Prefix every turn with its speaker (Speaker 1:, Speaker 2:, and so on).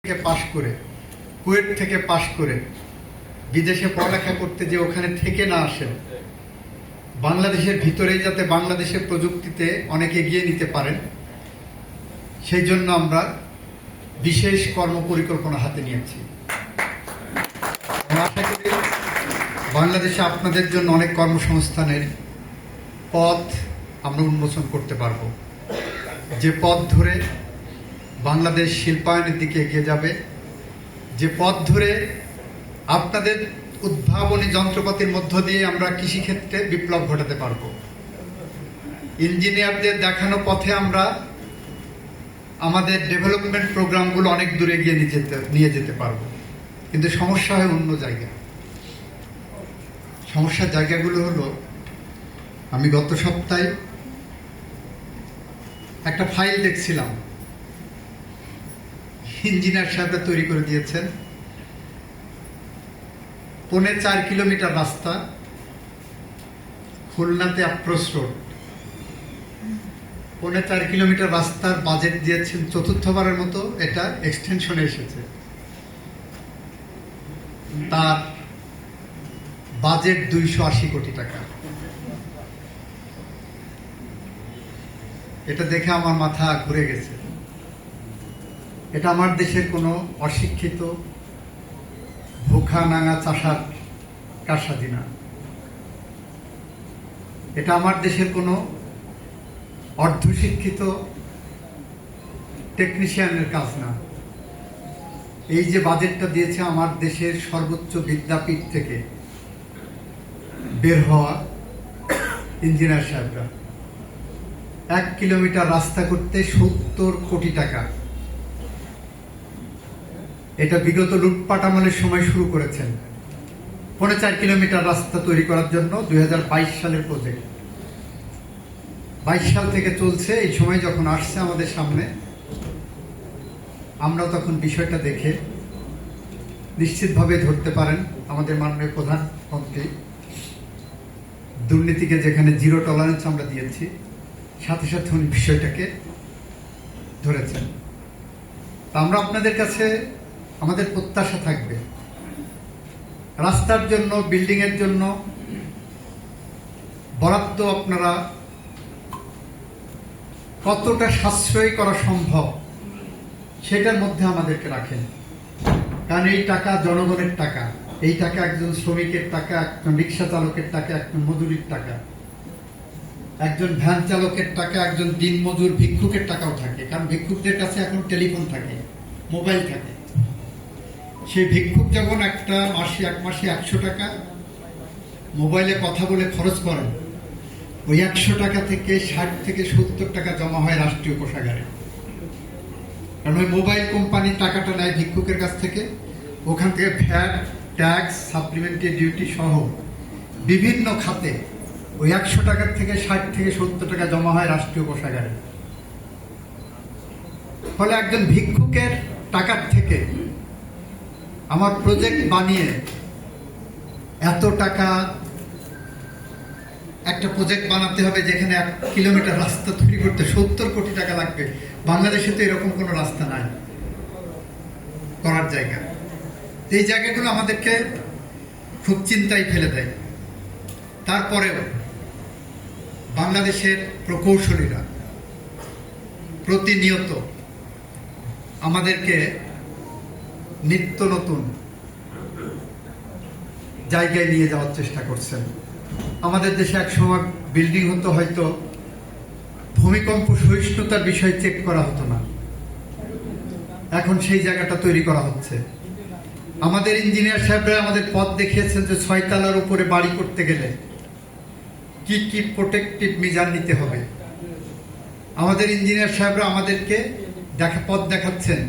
Speaker 1: থেকে পাশ করে, কুয়েট থেকে পাশ করে বিদেশে পড়ালেখা করতে যে ওখানে থেকে না আসেন, বাংলাদেশের ভিতরেই যাতে বাংলাদেশের প্রযুক্তিতে অনেক এগিয়ে নিতে পারেন, সেই জন্য আমরা বিশেষ কর্মপরিকল্পনা হাতে নিয়েছি। আশা করি বাংলাদেশে আপনাদের জন্য অনেক কর্মসংস্থানের পথ আমরা উন্মোচন করতে পারব, যে পথ ধরে বাংলাদেশ শিল্পায়নের দিকে এগিয়ে যাবে, যে পথ ধরে আপনাদের উদ্ভাবনী যন্ত্রপাতির মধ্য দিয়ে আমরা কৃষিক্ষেত্রে বিপ্লব ঘটাতে পারব। ইঞ্জিনিয়ারদের দেখানো পথে আমরা আমাদের ডেভেলপমেন্ট প্রোগ্রামগুলো অনেক দূরে এগিয়ে নিয়ে যেতে পারব। কিন্তু সমস্যা হয় অন্য জায়গায়। সমস্যার জায়গাগুলো হলো, আমি গত সপ্তাহে একটা ফাইল দেখছিলাম, ইঞ্জিনিয়ার সাহেবরা তৈরি করে দিয়েছেন 4.5 কিলোমিটার রাস্তা, খুলনাতে আপ্রোচ রোড, 4.5 কিলোমিটার রাস্তার বাজেট দিয়েছেন চতুর্থবারের মতো, এটা এক্সটেনশনে এসেছে। তার বাজেট 280 কোটি টাকা। এটা দেখে আমার মাথা ঘুরে গেছে। এটা আমার দেশের কোনো অশিক্ষিত ভুখা নাঙা চাষার কারসাজি না। এটা আমার দেশের কোনো অর্ধশিক্ষিত টেকনিশিয়ানের কাজ না। এই যে বাজেটটা দিয়েছে আমার দেশের সর্বোচ্চ বিদ্যাপীঠ থেকে বের হওয়া ইঞ্জিনিয়ার সাহেবরা, 1 কিলোমিটার রাস্তা করতে 70 কোটি টাকা। এটা বিগত লুটপাট আমলের সময় শুরু করেছেন। 4.5 কিলোমিটার রাস্তা তৈরি করার জন্য 2022 সালের প্রজেক্ট, 22 সাল থেকে চলছে। এই সময় যখন আসছে আমাদের সামনে, আমরা তখন বিষয়টা দেখে নিশ্চিতভাবে ধরতে পারেন আমাদের মাননীয় প্রধানমন্ত্রী দুর্নীতিকে যেখানে জিরো টলারেন্স আমরা দিয়েছি, সাথে সাথে উনি বিষয়টাকে ধরেছেন। আমরা আপনাদের কাছে আমাদের প্রত্যাশা থাকবে, রাস্তার জন্য, বিল্ডিং এর জন্য বরাদ্দ আপনারা কতটা সাশ্রয়ী করা সম্ভব সেটার মধ্যে আমাদেরকে রাখেন। কারণ এই টাকা জনগণের টাকা, এই টাকা একজন শ্রমিকের টাকা, একজন রিক্সা চালকের টাকা, একজন মজুরির টাকা, একজন ভ্যান চালকের টাকা, একজন দিনমজুর ভিক্ষুকের টাকাও থাকে। কারণ ভিক্ষুকদের কাছে এখন টেলিফোন থাকে, মোবাইল থাকে। সেই ভিক্ষুক যখন এক মাসে 100 টাকা মোবাইলে কথা বলে খরচ করেন, ওই 100 টাকা থেকে 60 থেকে 70 টাকা জমা হয় রাষ্ট্রীয় কোষাগারে। কারণ ওই মোবাইল কোম্পানি টাকাটা নেয় ভিক্ষুকের কাছ থেকে, ওখান থেকে ভ্যাট, ট্যাক্স, সাপ্লিমেন্টারি ডিউটি সহ বিভিন্ন খাতে ওই 100 টাকার থেকে 60 থেকে 70 টাকা জমা হয় রাষ্ট্রীয় কোষাগারে। ফলে একজন ভিক্ষুকের টাকার থেকে আমার প্রজেক্ট বানিয়ে এত টাকা, একটা প্রজেক্ট বানাতে হবে যেখানে 1 কিলোমিটার রাস্তা তৈরি করতে 70 কোটি টাকা লাগবে। বাংলাদেশে তো এরকম কোনো রাস্তা নাই করার জায়গা। এই জায়গাগুলো আমাদেরকে খুব চিন্তায় ফেলে দেয়। তারপরেও বাংলাদেশের প্রকৌশলীরা প্রতিনিয়ত আমাদেরকে নিত্য নতুন জায়গায় নিয়ে যাওয়ার চেষ্টা করছেন। আমাদের দেশে এক সময় বিল্ডিং হতো, হয়তো ভূমিকম্প সহিষ্ণুতার বিষয় চেক করা হতো না, এখন সেই জায়গাটা তৈরি করা হচ্ছে। আমাদের ইঞ্জিনিয়ার সাহেবরা আমাদের পথ দেখিয়েছেন যে 6 তলার উপরে বাড়ি করতে গেলে কি কি প্রোটেক্টিভ মেজার নিতে হবে। আমাদের ইঞ্জিনিয়ার সাহেবরা আমাদেরকে পথ দেখাচ্ছেন